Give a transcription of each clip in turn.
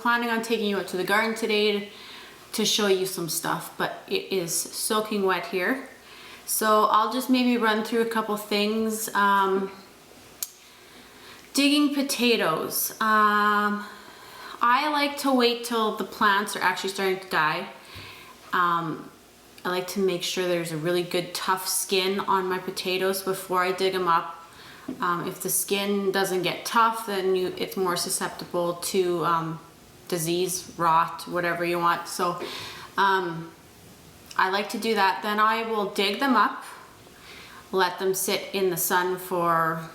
planning on taking you out to the garden today to show you some stuff, but it is soaking wet here. So I'll just maybe run through a couple things. Digging potatoes. I like to wait till the plants are actually starting to die. I like to make sure there's a really good tough skin on my potatoes before I dig them up. If the skin doesn't get tough, then it's more susceptible to disease, rot, whatever you want. So I like to do that. Then I will dig them up, let them sit in the sun for,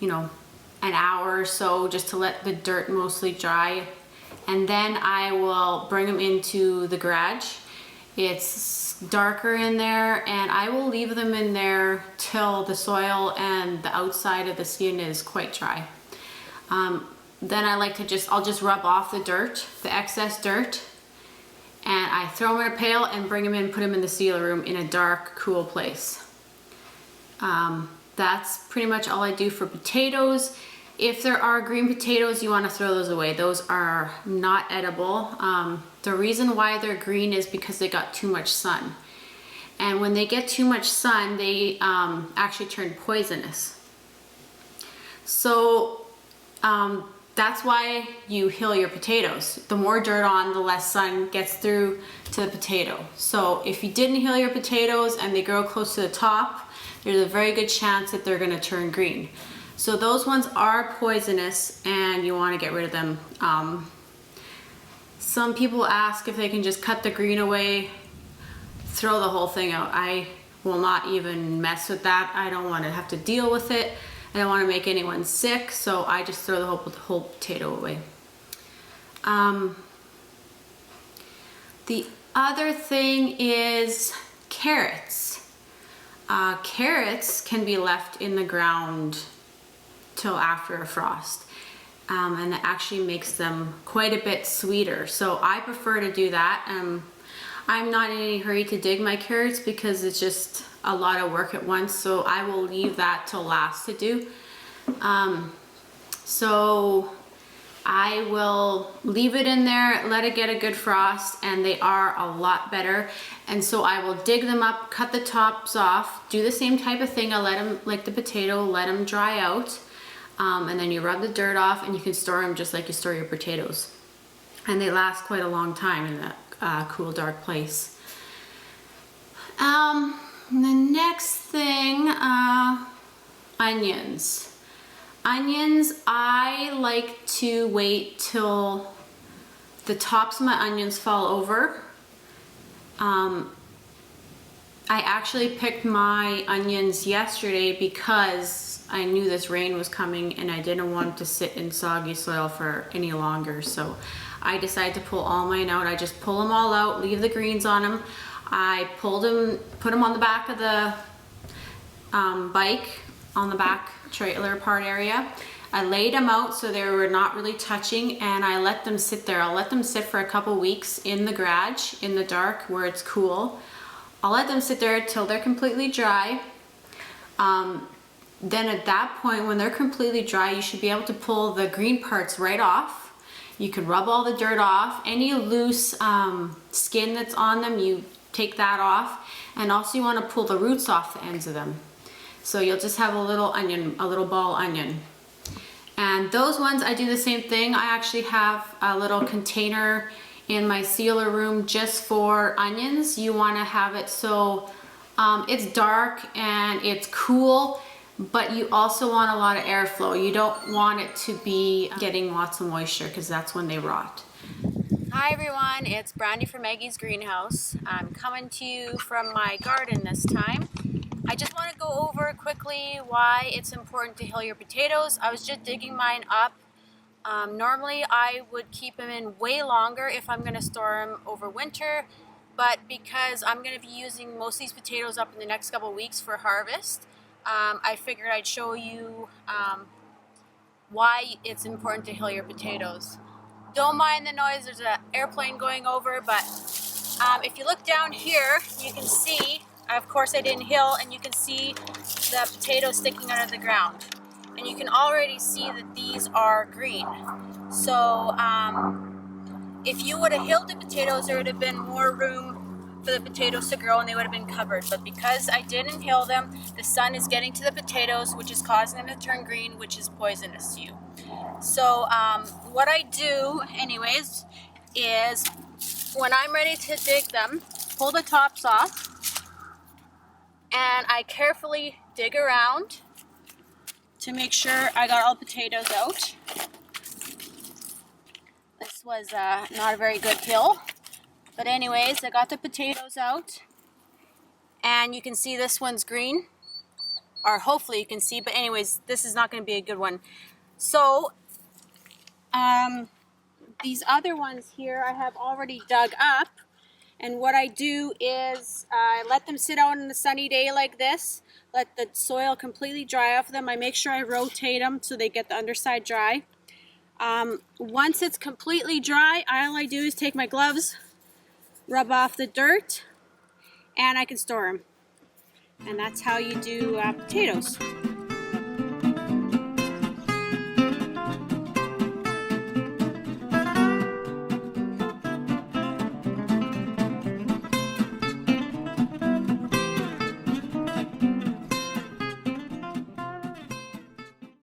you know, an hour or so, just to let the dirt mostly dry. And then I will bring them into the garage. It's darker in there, and I will leave them in there till the soil and the outside of the skin is quite dry. Then I like to I'll just rub off the dirt, the excess dirt, and I throw them in a pail and bring them in, put them in the sealer room in a dark, cool place. That's pretty much all I do for potatoes. If there are green potatoes, you want to throw those away. Those are not edible. The reason why they're green is because they got too much sun. And when they get too much sun, they actually turn poisonous. So that's why you hill your potatoes. The more dirt on, the less sun gets through to the potato. So if you didn't hill your potatoes and they grow close to the top, there's a very good chance that they're gonna turn green. So those ones are poisonous and you want to get rid of them. Some people ask if they can just cut the green away, throw the whole thing out. I will not even mess with that. I don't want to have to deal with it. I don't want to make anyone sick, so I just throw the whole potato away. The other thing is carrots. Carrots can be left in the ground till after a frost, and it actually makes them quite a bit sweeter. So I prefer to do that. I'm not in any hurry to dig my carrots because it's just a lot of work at once, so I will leave that till last to do. So I will leave it in there, let it get a good frost, and they are a lot better. And so I will dig them up, cut the tops off, do the same type of thing. I'll let them, like the potato, let them dry out. And then you rub the dirt off, and you can store them just like you store your potatoes. And they last quite a long time in that cool, dark place. The next thing, onions. Onions, I like to wait till the tops of my onions fall over. I actually picked my onions yesterday because I knew this rain was coming and I didn't want to sit in soggy soil for any longer. So I decided to pull all mine out. I just pull them all out, leave the greens on them. I pulled them, put them on the back of the bike, on the back trailer part area. I laid them out so they were not really touching, and I let them sit there. I'll let them sit for a couple weeks in the garage, in the dark where it's cool. I'll let them sit there till they're completely dry. Then at that point, when they're completely dry, you should be able to pull the green parts right off. You can rub all the dirt off. Any loose skin that's on them, you take that off. And also you want to pull the roots off the ends of them. So you'll just have a little onion, a little ball onion. And those ones, I do the same thing. I actually have a little container in my sealer room just for onions. You want to have it so it's dark and it's cool, but you also want a lot of airflow. You don't want it to be getting lots of moisture because that's when they rot. Hi everyone, it's Brandy from Maggie's Greenhouse. I'm coming to you from my garden this time. I just want to go over quickly why it's important to hill your potatoes. I was just digging mine up. Normally I would keep them in way longer if I'm going to store them over winter, but because I'm going to be using most of these potatoes up in the next couple of weeks for harvest, I figured I'd show you why it's important to hill your potatoes. Don't mind the noise, there's an airplane going over, but if you look down here, you can see, of course I didn't hill, and you can see the potatoes sticking out of the ground. And you can already see that these are green. So if you would have hilled the potatoes, there would have been more room for the potatoes to grow and they would have been covered. But because I didn't hill them, the sun is getting to the potatoes, which is causing them to turn green, which is poisonous to you. So what I do anyways is when I'm ready to dig them, pull the tops off, and I carefully dig around to make sure I got all the potatoes out. This was not a very good hill, but anyways, I got the potatoes out, and you can see this one's green, or hopefully you can see, but anyways, this is not going to be a good one. So these other ones here I have already dug up, and what I do is I let them sit out on a sunny day like this, let the soil completely dry off them. I make sure I rotate them so they get the underside dry. Once it's completely dry, all I do is take my gloves, rub off the dirt, and I can store them. And that's how you do potatoes.